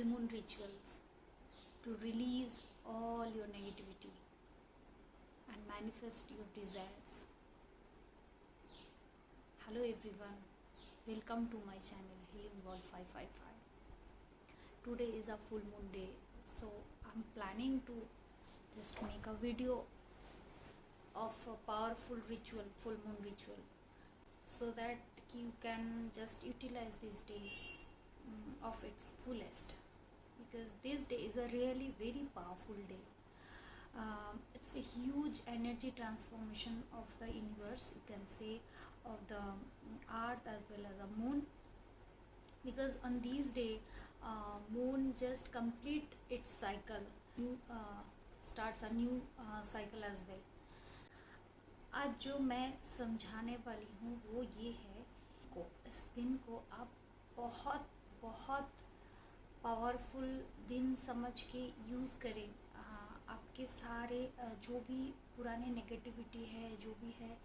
full moon rituals to release all your negativity and manifest your desires. Hello everyone, welcome to my channel Healing World 555. Today is a full moon day, so I'm planning to just make a video of a powerful ritual, full moon ritual, so that you can just utilize this day of its fullest, because this day is a really very powerful day. It's a huge energy transformation of the universe, you can say, of the earth as well as the moon, because on this day moon just complete its cycle, starts a new cycle as well. आज जो मैं समझाने वाली हूँ वो ये है को इस दिन को आप बहुत बहुत पावरफुल दिन समझ के यूज़ करें। आपके सारे जो भी पुराने नेगेटिविटी है, जो भी है,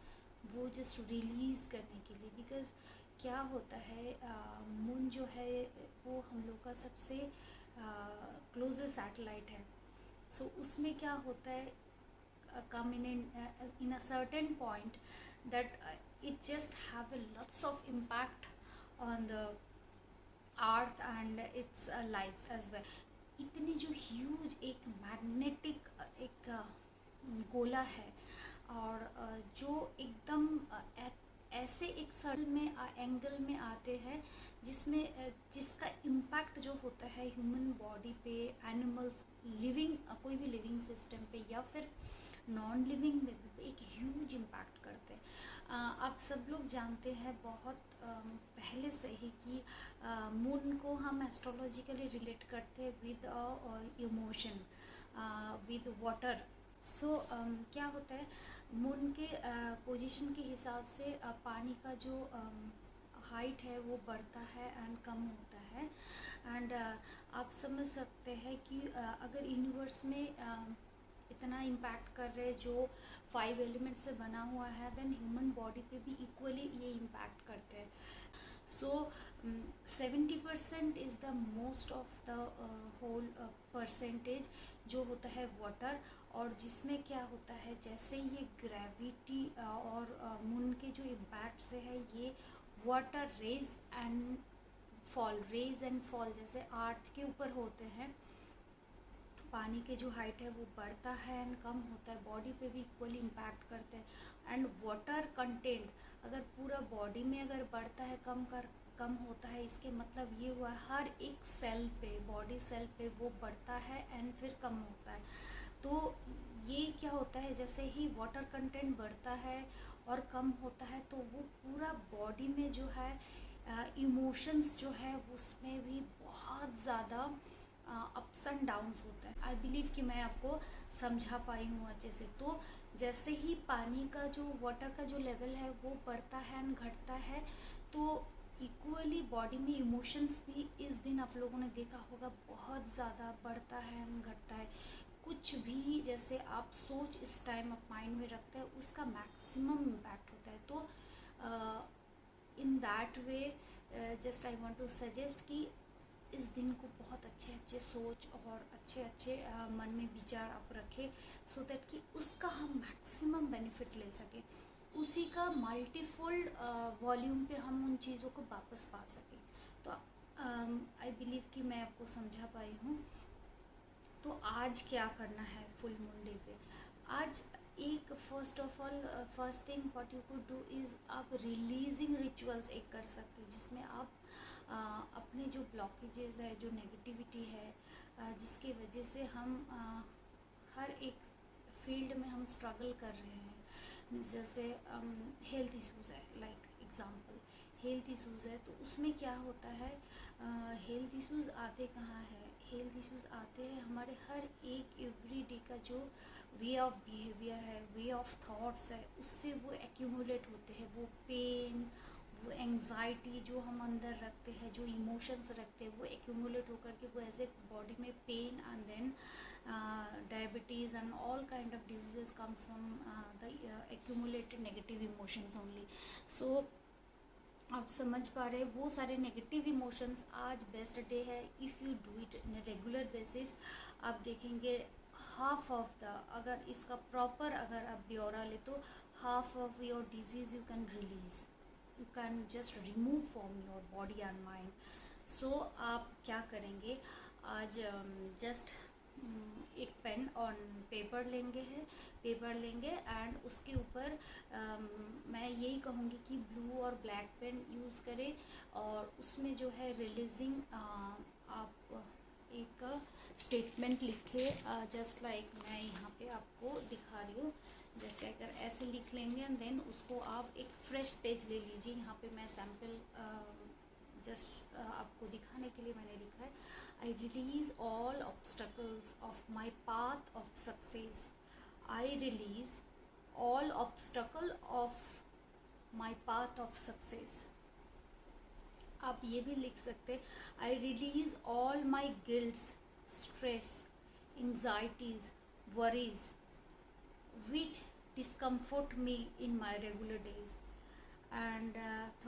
वो जस्ट रिलीज़ करने के लिए। बिकॉज़ क्या होता है, मून जो है वो हम लोग का सबसे क्लोजेस्ट सैटेलाइट है। सो उसमें क्या होता है, come in a certain point that it just have a lots of impact on the earth and its lives as well. इतनी जो ह्यूज एक मैग्नेटिक एक गोला है, और जो एकदम ऐसे एक सर्कल में एंगल में आते हैं जिसमें जिसका इम्पैक्ट जो होता है ह्यूमन बॉडी पे, एनिमल, लिविंग, कोई भी लिविंग सिस्टम पे या फिर नॉन लिविंग में भी एक ह्यूज इम्पैक्ट करते हैं। आप सब लोग जानते हैं बहुत पहले से ही कि मून को हम एस्ट्रोलॉजिकली रिलेट करते हैं विद इमोशन, विद वाटर। सो क्या होता है, मून के पोजीशन के हिसाब से पानी का जो हाइट है वो बढ़ता है एंड कम होता है। एंड आप समझ सकते हैं कि अगर यूनिवर्स में इतना इम्पैक्ट कर रहे जो 5 एलिमेंट से बना हुआ है, देन ह्यूमन बॉडी पे भी इक्वली ये इम्पैक्ट करते हैं। So 70% is the most of the whole percentage जो होता है वाटर, और जिसमें क्या होता है, जैसे ये ग्रेविटी और मून के जो इम्पैक्ट से है, ये वाटर रेज एंड फॉल जैसे अर्थ के ऊपर होते हैं। पानी के जो हाइट है वो बढ़ता है एंड कम होता है, बॉडी पे भी इक्वली इम्पैक्ट करते हैं। एंड वाटर कंटेंट अगर पूरा बॉडी में अगर बढ़ता है, कम होता है, इसके मतलब ये हुआ हर एक सेल पे, बॉडी सेल पे वो बढ़ता है एंड फिर कम होता है। तो ये क्या होता है, जैसे ही वाटर कंटेंट बढ़ता है और कम होता है तो वो पूरा बॉडी में जो है इमोशंस जो है उसमें भी बहुत ज़्यादा अप्स एंड डाउन्स होता है। आई बिलीव कि मैं आपको समझा पाई हूँ अच्छे से। तो जैसे ही पानी का जो वाटर का जो लेवल है वो बढ़ता है एंड घटता है, तो इक्वली बॉडी में इमोशंस भी इस दिन आप लोगों ने देखा होगा बहुत ज़्यादा बढ़ता है एंड घटता है। कुछ भी जैसे आप सोच इस टाइम आप माइंड में रखते हैं उसका मैक्सिमम इम्पैक्ट होता है। तो in that way just I want to suggest कि इस दिन को बहुत अच्छे सोच और अच्छे मन में विचार आप रखें, सो दैट कि उसका हम मैक्सिमम बेनिफिट ले सकें, उसी का मल्टीफोल्ड वॉल्यूम पे हम उन चीज़ों को वापस पा सकें। तो आई बिलीव कि मैं आपको समझा पाई हूँ। तो आज क्या करना है फुल मून डे पे? आज एक first of all first thing what you could do is आप रिलीजिंग रिचुअल्स एक कर सकते हैं, जिसमें आप अपने जो ब्लॉकेजेस है, जो नेगेटिविटी है, जिसके वजह से हम हर एक फील्ड में हम स्ट्रगल कर रहे हैं, जैसे हेल्थ इश्यूज़ है, लाइक एग्जांपल हेल्थ इश्यूज़ है, तो उसमें क्या होता है, हेल्थ इश्यूज़ आते कहाँ है, हेल्थ इश्यूज़ आते हैं हमारे हर एक एवरी डे का जो वे ऑफ बिहेवियर है, वे ऑफ थॉट्स है, उससे वो एक्यूमुलेट होते हैं। वो पेन, वो एंग्जाइटी जो हम अंदर रखते हैं, जो इमोशंस रखते हैं, वो एक्यूमुलेट होकर के वो एज ए बॉडी में pain and then diabetes and all kind of diseases comes from the accumulated negative emotions only. So आप समझ पा रहे हैं वो सारे नेगेटिव इमोशंस। आज बेस्ट डे है if you do it in regular basis. आप देखेंगे हाफ ऑफ द, अगर इसका प्रॉपर अगर आप ब्यौरा ले तो half of your disease you can release, you can just remove from your body and mind. So आप क्या करेंगे आज, जस्ट एक पेन और पेपर लेंगे एंड उसके ऊपर मैं यही कहूँगी कि ब्लू और ब्लैक पेन यूज़ करें, और उसमें जो है रिलीजिंग आप एक स्टेटमेंट लिखे, जस्ट लाइक मैं यहाँ पे आपको दिखा रही हूँ। जैसे अगर ऐसे लिख लेंगे एंड देन उसको आप एक फ्रेश पेज ले लीजिए। यहाँ पे मैं सैम्पल जस्ट आपको दिखाने के लिए मैंने लिखा है, I release all obstacles of my path of success. I release all obstacle of my path of success. आप ये भी लिख सकते हैं, I release all my guilts, stress, anxieties, worries which discomfort me in my regular days. And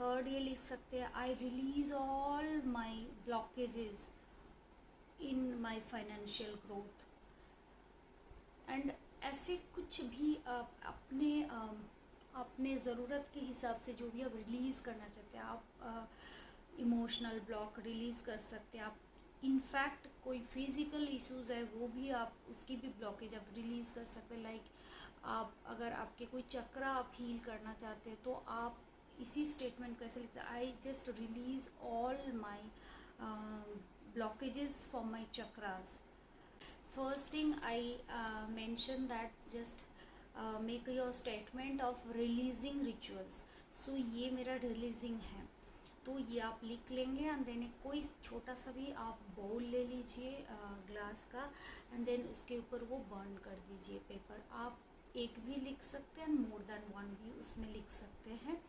third ये लिख सकते हैं, I release all my blockages in my financial growth. And ऐसे कुछ भी आप अपने ज़रूरत के हिसाब से जो भी आप रिलीज़ करना चाहते हैं, आप इमोशनल ब्लॉक रिलीज़ कर सकते हैं। आप इनफैक्ट कोई फिज़िकल इश्यूज़ है वो भी आप उसकी भी ब्लॉकेज आप रिलीज़ कर सकते हैं। लाइक आप अगर आपके कोई चक्र आप हील करना चाहते हैं तो आप इसी स्टेटमेंट कैसे लिखते हैं, I just release all my blockages from my chakras. First thing I mentioned that just make your statement of releasing rituals. So ये मेरा releasing है, तो ये आप लिख लेंगे एंड देन कोई छोटा सा भी आप बाउल ले लीजिए ग्लास का एंड देन उसके ऊपर वो बर्न कर दीजिए पेपर। आप एक भी लिख सकते हैं, मोर देन वन भी उसमें लिख सकते हैं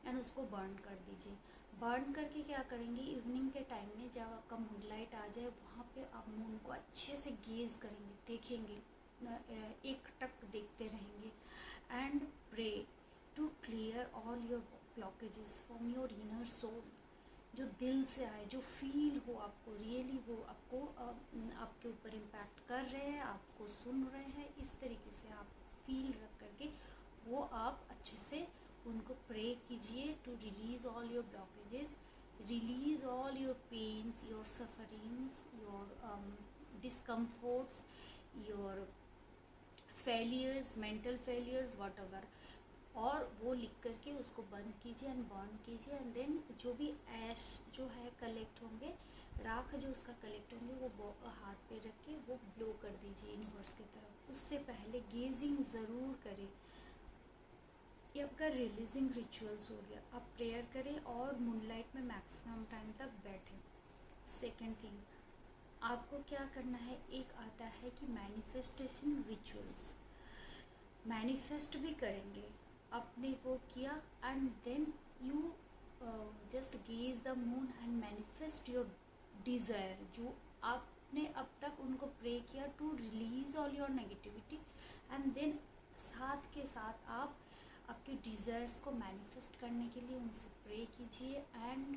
एंड उसको बर्न कर दीजिए। बर्न करके क्या करेंगे, इवनिंग के टाइम में जब आपका मूनलाइट आ जाए वहाँ पे आप मून को अच्छे से गेज करेंगे, देखेंगे, एक टक देखते रहेंगे and pray to clear all your blockages from your inner soul. जो दिल से आए, जो फील हो आपको, रियली वो आपको आपके ऊपर इम्पैक्ट कर रहे हैं, आपको सुन रहे हैं, इस तरीके से आप फील रख करके वो आप अच्छे से उनको प्रे कीजिए to release all your blockages, release all your pains, your sufferings, your discomforts, your failures, mental failures, whatever. और वो लिख करके उसको बंद कीजिए एंड बर्न कीजिए एंड देन जो भी ऐश जो है कलेक्ट होंगे, राख जो उसका कलेक्ट होंगे वो हाथ पे रख के वो ब्लो कर दीजिए यूनिवर्स की तरफ। उससे पहले गेजिंग ज़रूर करें। ये आपका रिलीजिंग रिचुअल्स हो गया। आप प्रेयर करें और मूनलाइट में मैक्सिमम टाइम तक बैठें। सेकेंड थिंग आपको क्या करना है, एक आता है कि मैनिफेस्टेशन रिचुअल्स, मैनिफेस्ट भी करेंगे। आपने वो किया and then you just gaze the moon and manifest your desire, जो आपने अब तक उनको प्रे किया to release all your negativity and then साथ के साथ आप आपके डिज़ायर्स को मैनिफेस्ट करने के लिए उनसे प्रे कीजिए and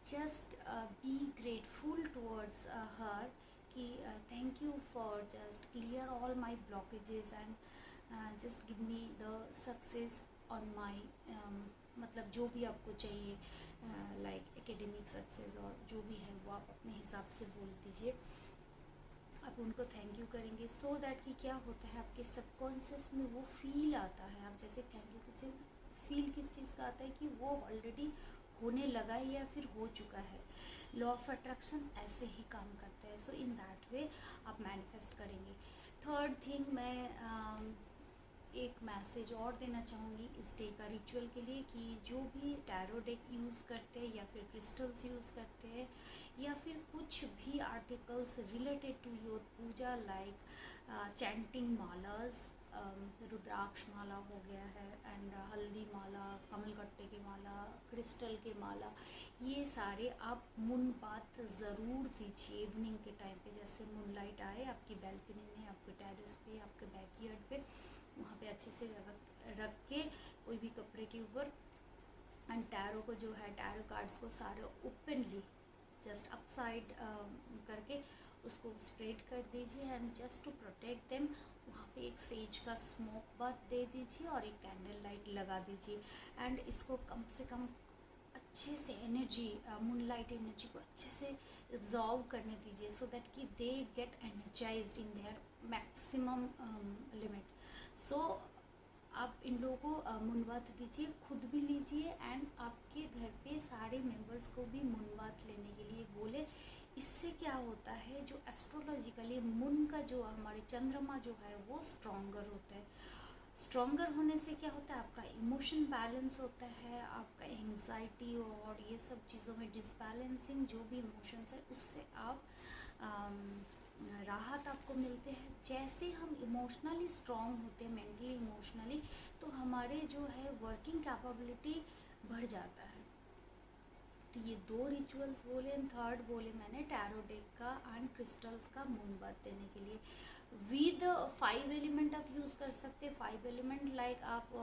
just be grateful towards her कि thank you for just clear all my blockages and just give me the success on my, मतलब जो भी आपको चाहिए लाइक एकेडमिक सक्सेस और जो भी है वो आप अपने हिसाब से बोल दीजिए। आप उनको थैंक यू करेंगे सो दैट कि क्या होता है आपके सबकॉन्शियस में वो फील आता है। आप जैसे थैंक यू से फील किस चीज़ का आता है कि वो ऑलरेडी होने लगा है या फिर हो चुका है। लॉ ऑफ अट्रैक्शन ऐसे ही काम करता है। सो इन दैट वे आप मैनिफेस्ट करेंगे। थर्ड थिंग मैं एक मैसेज और देना चाहूँगी इस डे का रिचुअल के लिए कि जो भी टैरो डेक यूज़ करते हैं या फिर क्रिस्टल्स यूज़ करते हैं या फिर कुछ भी articles related to your puja like chanting malas, rudraksha mala हो गया है एंड हल्दी माला, कमलगट्टे की माला, क्रिस्टल के माला, ये सारे आप मून बाथ ज़रूर दीजिए इवनिंग के टाइम पे। जैसे मूनलाइट आए आपकी बैल्कनी में, आपके टेरेस पे, आपके बैकयार्ड पे, वहाँ पे अच्छे से रख के कोई भी कपड़े के ऊपर एंड टैरो को जो है, टैरो कार्ड्स को सारे ओपनली जस्ट अपसाइड करके उसको स्प्रेड कर दीजिए and just to protect them वहाँ पे एक सेज का स्मोक बाथ दे दीजिए और एक कैंडल लाइट लगा दीजिए एंड इसको कम से कम अच्छे से एनर्जी, मूनलाइट एनर्जी को अच्छे से एब्जॉर्व करने दीजिए सो दैट कि they get energized in their maximum limit. So आप इन लोगों को मुनवात दीजिए, खुद भी लीजिए एंड आपके घर पे सारे मेंबर्स को भी मुनवात लेने के लिए बोले। इससे क्या होता है, जो एस्ट्रोलॉजिकली मून का जो हमारे चंद्रमा जो है वो स्ट्रॉन्गर होता है। स्ट्रॉन्गर होने से क्या होता है, आपका इमोशन बैलेंस होता है, आपका एंग्जाइटी और ये सब चीज़ों में डिसबैलेंसिंग जो भी इमोशंस है उससे आप राहत आपको मिलते हैं। जैसे हम इमोशनली स्ट्रॉन्ग होते हैं, मेंटली इमोशनली, तो हमारे जो है वर्किंग कैपेबिलिटी बढ़ जाता है। तो ये 2 रिचुअल्स बोले, थर्ड बोले मैंने टैरो डेक का एंड क्रिस्टल्स का मून बाथ देने के लिए। विद 5 एलिमेंट आप यूज़ कर सकते हैं। 5 एलिमेंट लाइक आप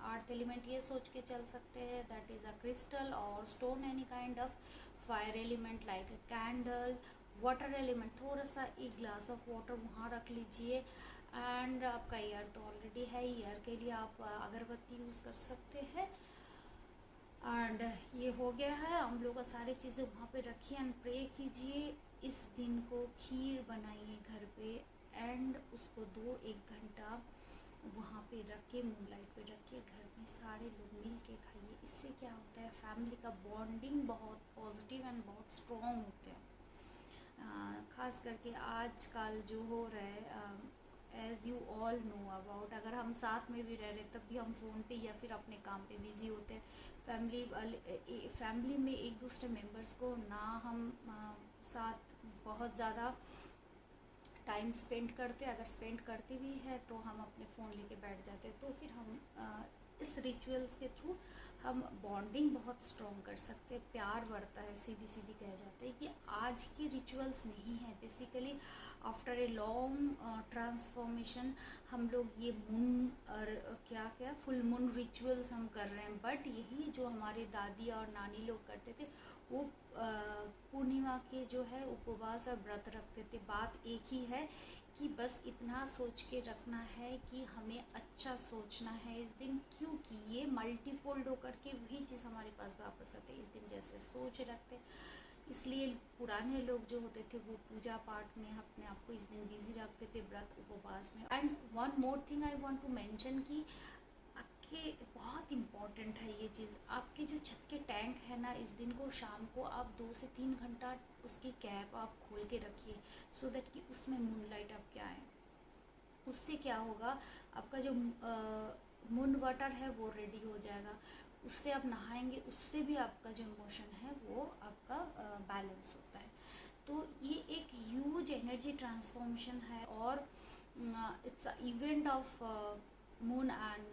8 एलिमेंट ये सोच के चल सकते हैं दैट इज़ अ क्रिस्टल और stone any kind of. Fire element like a candle. Water element थोड़ा सा एक ग्लास ऑफ वाटर वहाँ रख लीजिए एंड आपका ईयर तो ऑलरेडी है, ईयर के लिए आप अगरबत्ती यूज़ कर सकते हैं। एंड ये हो गया है, हम लोग का सारी चीज़ें वहाँ पे रखिए एंड प्रे कीजिए। इस दिन को खीर बनाइए घर पे एंड उसको 2-1 घंटा वहाँ पे रख के, मूनलाइट पे रख के घर में सारे लोग मिल के खाइए। इससे क्या होता है, फैमिली का बॉन्डिंग बहुत पॉजिटिव एंड बहुत स्ट्रॉन्ग होते हैं। ख़ास करके आजकल जो हो रहा है, as you all know about, अगर हम साथ में भी रह रहे तब भी हम फ़ोन पे या फिर अपने काम पे बिज़ी होते हैं। फैमिली में एक दूसरे मेंबर्स को ना हम साथ बहुत ज़्यादा टाइम स्पेंड करते, अगर स्पेंड करते भी है तो हम अपने फ़ोन लेके बैठ जाते हैं। तो फिर हम इस रिचुअल्स के थ्रू हम बॉन्डिंग बहुत स्ट्रॉन्ग कर सकते हैं, प्यार बढ़ता है। सीधी सीधी कह जाते हैं कि आज के रिचुअल्स नहीं है, basically after a long transformation हम लोग ये मून और क्या फुल मून रिचुअल्स हम कर रहे हैं। बट यही जो हमारे दादी और नानी लोग करते थे वो पूर्णिमा के जो है उपवास और व्रत रखते थे। बात एक ही है कि बस इतना सोच के रखना है कि हमें अच्छा सोचना है इस दिन, क्योंकि ये मल्टीफोल्ड होकर के वही चीज़ हमारे पास वापस आते इस दिन जैसे सोच रखते। इसलिए पुराने लोग जो होते थे वो पूजा पाठ में अपने आप को इस दिन बिजी रखते थे, व्रत उपवास में। And one more thing I want to mention कि आपके बहुत इम्पॉर्टेंट है ये चीज़, आपके जो छत के टैंक है ना, इस दिन को शाम को आप 2 से 3 घंटा उसकी कैप आप खोल के रखिए सो दैट कि उसमें मूनलाइट आपके आए। उससे क्या होगा, आपका जो मून वाटर है वो रेडी हो जाएगा, उससे आप नहाएंगे, उससे भी आपका जो इमोशन है वो आपका बैलेंस होता है। तो ये एक ह्यूज एनर्जी ट्रांसफॉर्मेशन है और it's a event of moon and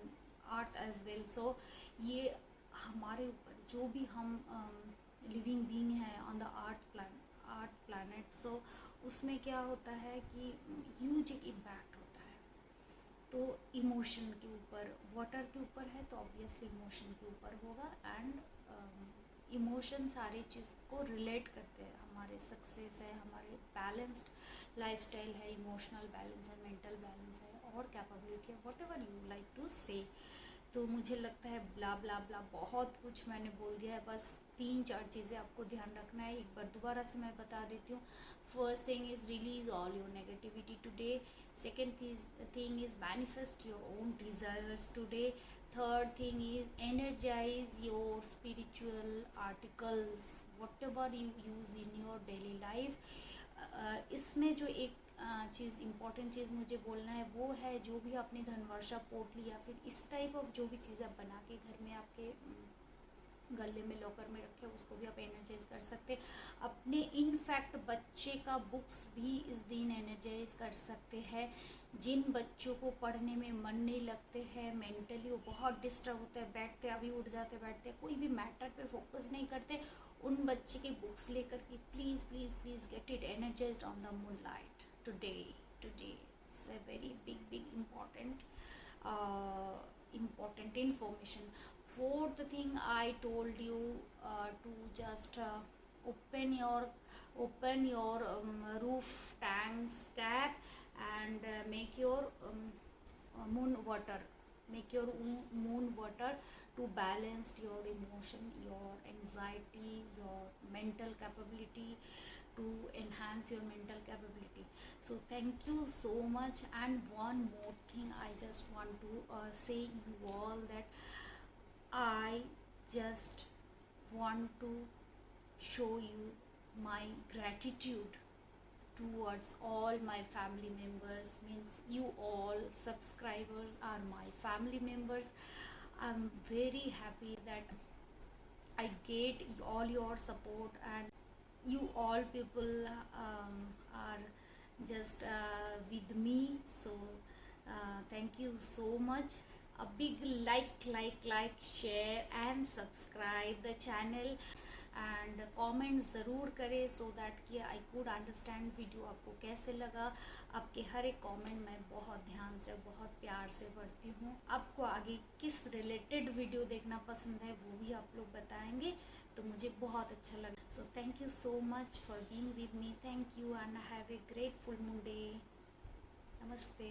earth as well. So ये हमारे ऊपर जो भी हम लिविंग बीइंग है on the earth planet, so उसमें क्या होता है कि ह्यूज एक इम्पैक्ट होता है। तो इमोशन के ऊपर, वाटर के ऊपर है तो ऑब्वियसली इमोशन के ऊपर होगा एंड इमोशन सारी चीज़ को रिलेट करते हैं। हमारे सक्सेस है, हमारे बैलेंस्ड लाइफस्टाइल है, इमोशनल बैलेंस है, मेंटल बैलेंस है और कैपेबिलिटी है, whatever you like to say. तो मुझे लगता है ब्ला ब्ला ब्ला बहुत कुछ मैंने बोल दिया है, बस 3-4 चीज़ें आपको ध्यान रखना है। एक बार दोबारा से मैं बता देती हूँ। First thing is release all your negativity today. Second thing is manifest your own desires today. Third thing is energize your spiritual articles whatever you use in your daily life. इसमें जो एक चीज़ इम्पॉर्टेंट चीज़ मुझे बोलना है वो है, जो भी अपनी धनवर्षा पोटली या फिर इस टाइप ऑफ जो भी चीज़ आप बना के घर में आपके गले में लॉकर में रखे, उसको भी आप एनर्जाइज कर सकते। अपने इनफैक्ट बच्चे का बुक्स भी इस दिन एनर्जाइज कर सकते हैं। जिन बच्चों को पढ़ने में मन नहीं लगते हैं, मेंटली वो बहुत डिस्टर्ब होते हैं, बैठते अभी उठ जाते, बैठते कोई भी मैटर पे फोकस नहीं करते, उन बच्चे के बुक्स लेकर के please please please get it energised on the moonlight today. It's a very big important information. fourth thing I told you to just open your roof tank's cap and make your moon water, make your moon water to balance your emotion, your anxiety, your mental capability, to enhance your mental capability. So thank you so much. And one more thing I just want to say you all, that I just want to show you my gratitude towards all my family members. Means you all subscribers are my family members. I'm very happy that I get all your support, and you all people are just with me. So thank you so much. A big like, share and subscribe the channel, and comments ज़रूर करें सो that कि I could understand video आपको कैसे लगा। आपके हर एक comment मैं बहुत ध्यान से, बहुत प्यार से पढ़ती हूँ। आपको आगे किस रिलेटेड वीडियो देखना पसंद है वो भी आप लोग बताएंगे तो मुझे बहुत अच्छा लगा। So thank you so much for being with me. Thank you and have a great full moon day. नमस्ते।